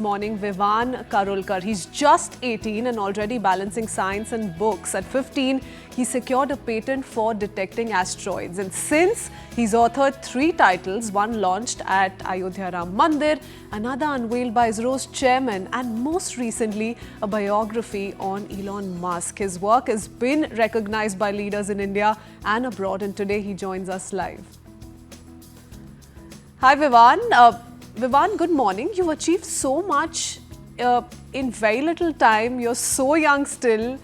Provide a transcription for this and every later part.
Morning, Vivaan Karulkar. He's just 18 and already balancing science and books. At 15, he secured a patent for detecting asteroids. And since he's authored 3 titles, one launched at Ayodhya Ram Mandir, another unveiled by ISRO's chairman, and most recently, a biography on Elon Musk. His work has been recognized by leaders in India and abroad, and today he joins us live. Hi, Vivaan. Vivaan, good morning. You've achieved so much in very little time. You're so young still.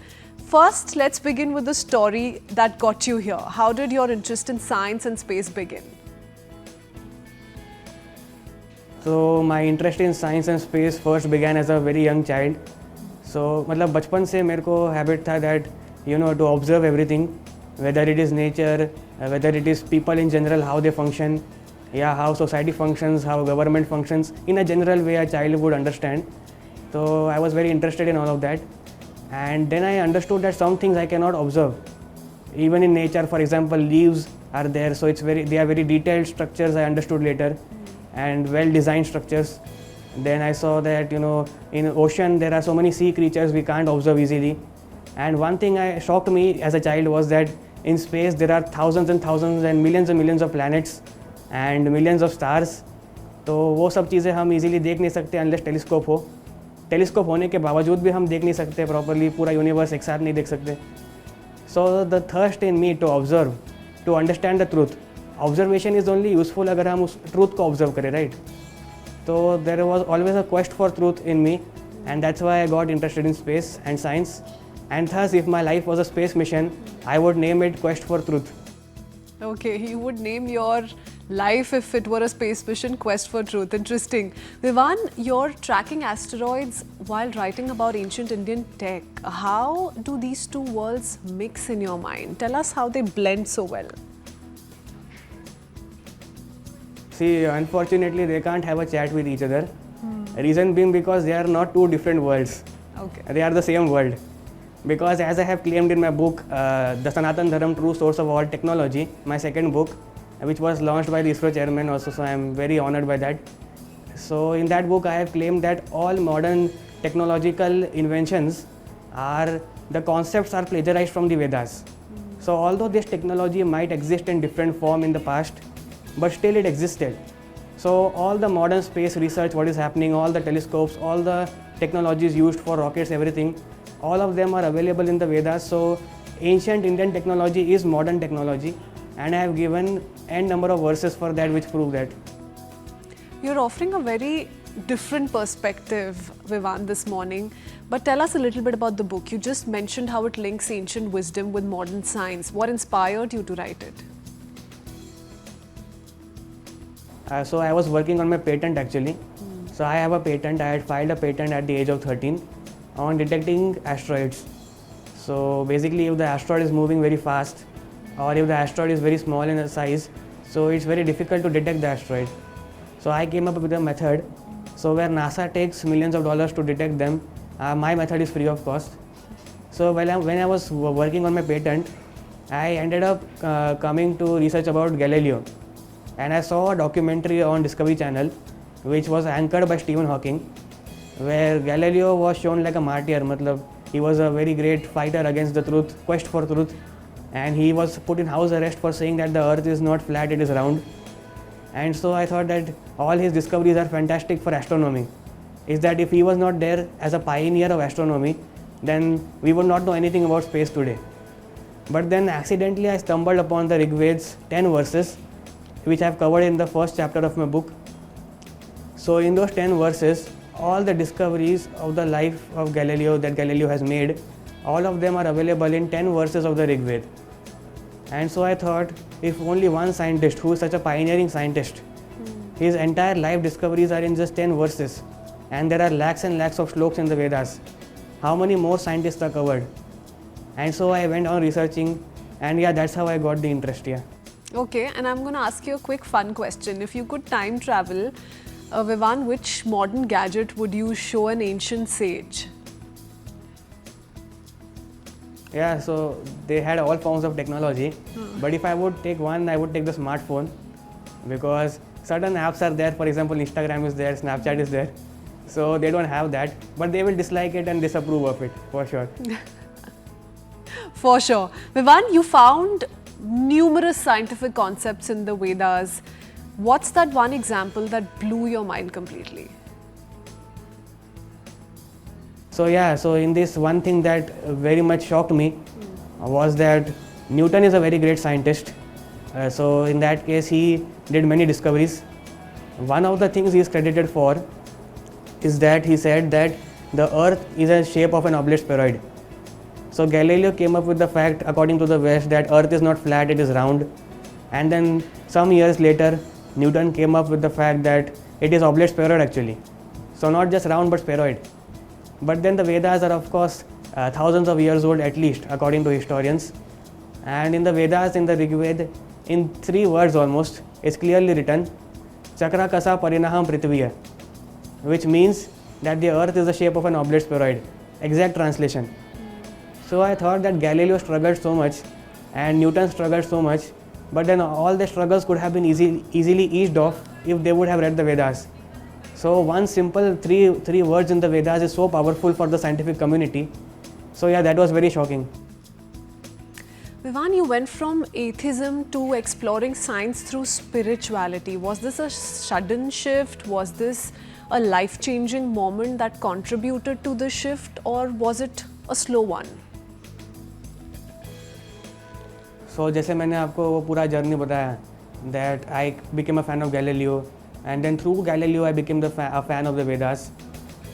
First, let's begin with the story that got you here. How did your interest in science and space begin? So my interest in science and space first began as a very young child. So मतलब बचपन से मेरे को habit था that to observe everything, whether it is nature, whether it is people in general, how they function. How society functions, how government functions, in a general way a child would understand. So I was very interested in all of that. And then I understood that some things I cannot observe. Even in nature, for example, leaves are there, so they are very detailed structures I understood later, and well-designed structures. Then I saw that, in ocean there are so many sea creatures we can't observe easily. And one thing shocked me as a child was that in space there are thousands and thousands and millions of planets and millions of stars. तो वो सब चीज़ें हम easily देख नहीं सकते unless telescope हो. Telescope होने के बावजूद भी हम देख नहीं सकते प्रॉपरली, पूरा यूनिवर्स एक साथ नहीं देख सकते. So the thirst in me to observe, to understand the truth. Observation is only useful अगर हम उस ट्रूथ को ऑब्जर्व करें, राइट? तो there was always a quest for truth in me, and that's why I got interested in space and science. And thus, if my life was a space mission, I would name it Quest for Truth. Okay, you would name your life, if it were a space mission, Quest for Truth. Interesting. Vivaan, you're tracking asteroids while writing about ancient Indian tech. How do these two worlds mix in your mind? Tell us how they blend so well. See, unfortunately, they can't have a chat with each other. Reason being because they are not two different worlds. Okay. They are the same world. Because as I have claimed in my book, The Sanatan Dharma True Source of All Technology, my second book, which was launched by the ISRO chairman also, so I am very honored by that. So in that book, I have claimed that all modern technological inventions the concepts are plagiarized from the Vedas. So although this technology might exist in different form in the past, but still it existed. So all the modern space research, what is happening, all the telescopes, all the technologies used for rockets, everything, all of them are available in the Vedas. So ancient Indian technology is modern technology, and I have given n number of verses for that which prove that. You're offering a very different perspective, Vivaan, this morning. But tell us a little bit about the book. You just mentioned how it links ancient wisdom with modern science. What inspired you to write it? So I was working on my patent actually. So I have a patent. I had filed a patent at the age of 13 on detecting asteroids. So basically, if the asteroid is moving very fast, or if the asteroid is very small in size, so it's very difficult to detect the asteroid. So I came up with a method. So where NASA takes millions of dollars to detect them, my method is free of cost. So when I was working on my patent, I ended up coming to research about Galileo. And I saw a documentary on Discovery Channel, which was anchored by Stephen Hawking, where Galileo was shown like a martyr. Matlab, he was a very great fighter against the truth, quest for truth, and he was put in house arrest for saying that the earth is not flat, it is round. And so I thought that all his discoveries are fantastic for astronomy. Is that if he was not there as a pioneer of astronomy, then we would not know anything about space today. But then accidentally I stumbled upon the Rig Ved's 10 verses, which I have covered in the first chapter of my book. So in those 10 verses, all the discoveries of the life of Galileo that Galileo has made, all of them are available in 10 verses of the Rig Ved. And so I thought, if only one scientist who is such a pioneering scientist, his entire life discoveries are in just 10 verses, and there are lakhs and lakhs of shlokas in the Vedas, how many more scientists are covered? And so I went on researching, and that's how I got the interest here. Okay, and I'm going to ask you a quick fun question. If you could time travel, Vivaan, which modern gadget would you show an ancient sage? So they had all forms of technology, but if I would take one, I would take the smartphone, because certain apps are there. For example, Instagram is there, Snapchat is there, So they don't have that, but they will dislike it and disapprove of it for sure. For sure. Vivaan, you found numerous scientific concepts in the Vedas. What's that one example that blew your mind completely? So yeah, so in this, one thing that very much shocked me was that Newton is a very great scientist. So in that case, he did many discoveries. One of the things he is credited for is that he said that the earth is a shape of an oblate spheroid. So Galileo came up with the fact, according to the West, that earth is not flat, it is round. And then some years later, Newton came up with the fact that it is oblate spheroid actually. So not just round but spheroid. But then the Vedas are of course thousands of years old at least, according to historians. And in the Vedas, in the Rig Veda, in 3 words almost, it's clearly written, Chakra Kasa Parinaham Prithviya, which means that the earth is the shape of an oblate spheroid. Exact translation. So I thought that Galileo struggled so much and Newton struggled so much, but then all the struggles could have been easily eased off if they would have read the Vedas. So one simple three words in the Vedas is so powerful for the scientific community. So yeah, that was very shocking. Vivaan, you went from atheism to exploring science through spirituality. Was this a sudden shift? Was this a life-changing moment that contributed to the shift, or was it a slow one? So जैसे मैंने आपको वो पूरा journey बताया, that I became a fan of Galileo, and then through Galileo I became a fan of the Vedas.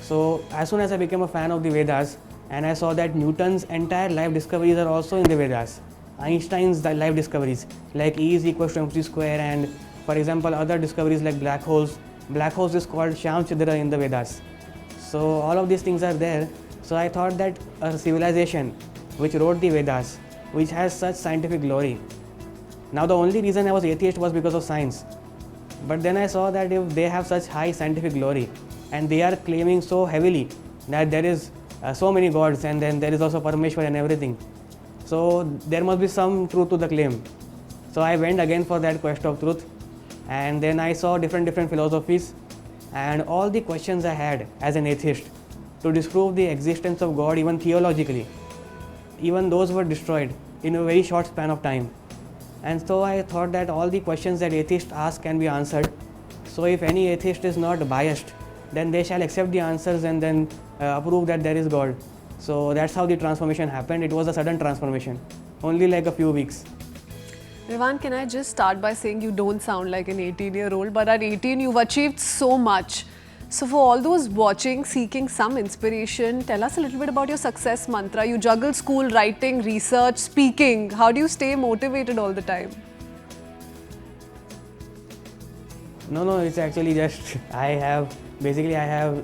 So as soon as I became a fan of the Vedas, and I saw that Newton's entire life discoveries are also in the Vedas. Einstein's life discoveries like E is equals to mc square, and for example other discoveries like black holes. Black holes is called Sham Chidra in the Vedas. So all of these things are there. So I thought that a civilization which wrote the Vedas, which has such scientific glory. Now the only reason I was atheist was because of science. But then I saw that if they have such high scientific glory and they are claiming so heavily that there is so many gods and then there is also Parameshwar and everything, so there must be some truth to the claim. So I went again for that quest of truth, and then I saw different philosophies, and all the questions I had as an atheist to disprove the existence of God even theologically, even those were destroyed in a very short span of time. And so I thought that all the questions that atheists ask can be answered. So if any atheist is not biased, then they shall accept the answers and then approve that there is God. So that's how the transformation happened. It was a sudden transformation, only like a few weeks. Vivaan, can I just start by saying you don't sound like an 18-year-old, but at 18 you've achieved so much. So for all those watching, seeking some inspiration, tell us a little bit about your success mantra. You juggle school, writing, research, speaking. How do you stay motivated all the time? No, it's actually just I have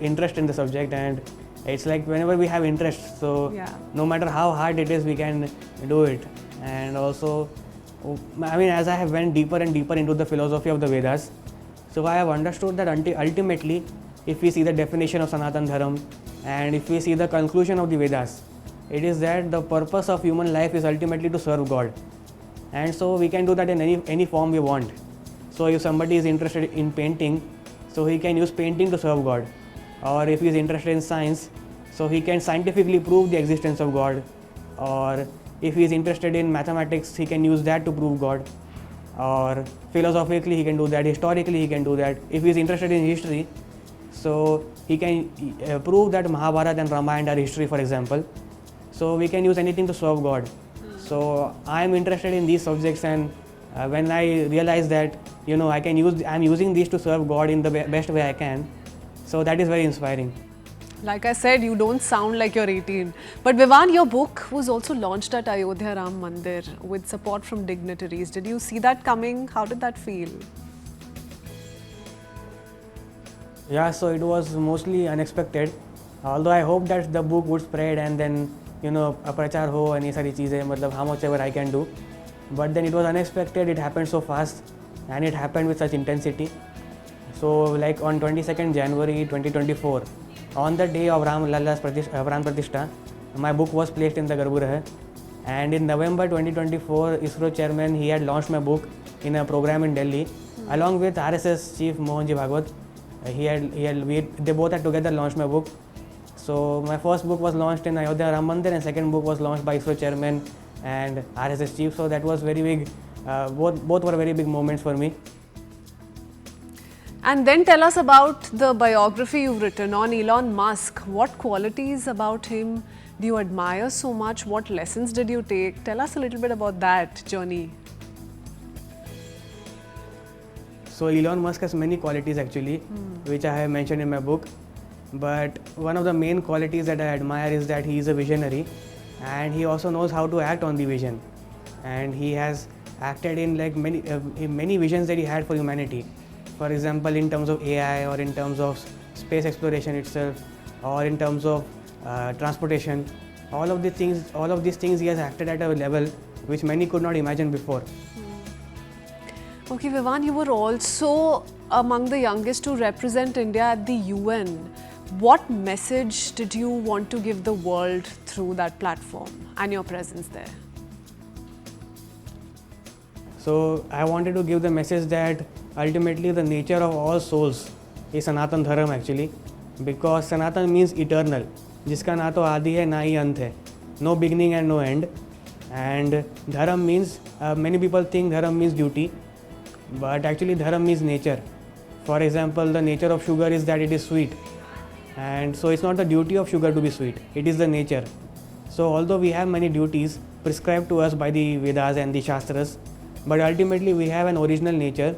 interest in the subject, and it's like whenever we have interest, so Yeah. no matter how hard it is, we can do it. And also, I mean, as I have went deeper and deeper into the philosophy of the Vedas, so I have understood that ultimately, if we see the definition of Sanatan Dharam and if we see the conclusion of the Vedas, it is that the purpose of human life is ultimately to serve God. And so we can do that in any form we want. So if somebody is interested in painting, so he can use painting to serve God. Or if he is interested in science, so he can scientifically prove the existence of God. Or if he is interested in mathematics, he can use that to prove God. Or philosophically he can do that, historically he can do that. If he is interested in history, so he can prove that Mahabharata and Ramayana are history, for example. So we can use anything to serve God. So I am interested in these subjects, and when I realize that I'm using these to serve God in the best way I can, so that is very inspiring. Like I said, you don't sound like you're 18. But Vivaan, your book was also launched at Ayodhya Ram Mandir with support from dignitaries. Did you see that coming? How did that feel? Yeah, so it was mostly unexpected. Although I hope that the book would spread and then प्रचार हो and ये सारी चीज़ें, मतलब how much ever I can do. But then it was unexpected. It happened so fast, and it happened with such intensity. So like on 22nd January 2024, on the day of Ram Lalla's Pran Pratishtha, my book was placed in the Garbhagriha. And in November 2024, ISRO chairman, he had launched my book in a program in Delhi, along with RSS chief Mohanji Bhagwat. They both had together launched my book. So my first book was launched in Ayodhya Ram Mandir, and second book was launched by ISRO chairman and RSS chief. So that was very big. Both were very big moments for me. And then tell us about the biography you've written on Elon Musk. What qualities about him do you admire so much? What lessons did you take? Tell us a little bit about that journey. So Elon Musk has many qualities actually, which I have mentioned in my book. But one of the main qualities that I admire is that he is a visionary, and he also knows how to act on the vision. And he has acted in like many visions that he had for humanity. For example, in terms of AI, or in terms of space exploration itself, or in terms of transportation. All of these things he has acted at a level which many could not imagine before. Okay, Vivaan, you were also among the youngest to represent India at the UN. What message did you want to give the world through that platform and your presence there? So I wanted to give the message that ultimately the nature of all souls is Sanatan Dharam actually, because Sanatan means eternal, जिसका ना तो आदि है ना ही अंत है, no beginning and no end. And Dharam means, many people think Dharam means duty, but actually Dharam means nature. For example, the nature of sugar is that it is sweet, and so it's not the duty of sugar to be sweet, it is the nature. So although we have many duties prescribed to us by the Vedas and the Shastras, but ultimately we have an original nature,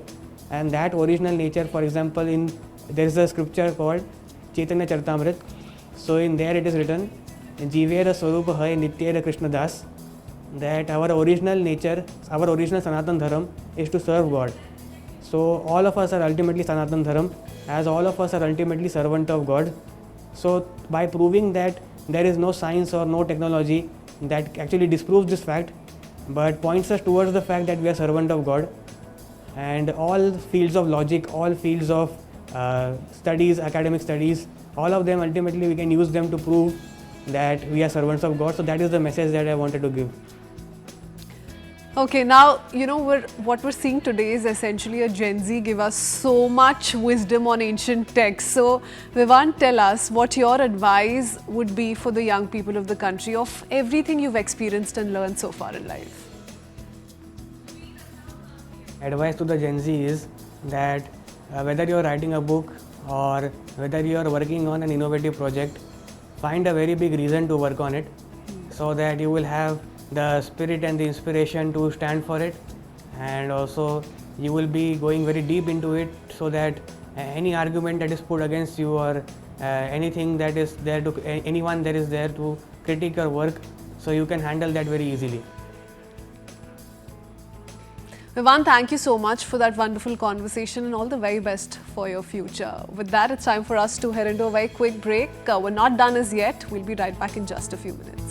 and that original nature, for example, there is a scripture called Chaitanya Charitamrit. So in there it is written, Jivera Swarupa Hai Nityera Krishna Das, that our original nature, our original Sanatan Dharam is to serve God. So all of us are ultimately Sanatan Dharam, as all of us are ultimately servant of God. So by proving that there is no science or no technology that actually disproves this fact, but points us towards the fact that we are servant of God, and all fields of logic, all fields of studies, academic studies, all of them ultimately we can use them to prove that we are servants of God. So that is the message that I wanted to give. Okay, now, you know, what we're seeing today is essentially a Gen Z give us so much wisdom on ancient texts. So, Vivaan, tell us what your advice would be for the young people of the country of everything you've experienced and learned so far in life. Advice to the Gen Z is that whether you're writing a book or whether you're working on an innovative project, find a very big reason to work on it, so that you will have the spirit and the inspiration to stand for it, and also you will be going very deep into it, so that any argument that is put against you, or anything that is there to anyone that is there to critique your work, so you can handle that very easily. Vivaan, thank you so much for that wonderful conversation, and all the very best for your future. With that, it's time for us to head into a very quick break. We're not done as yet. We'll be right back in just a few minutes.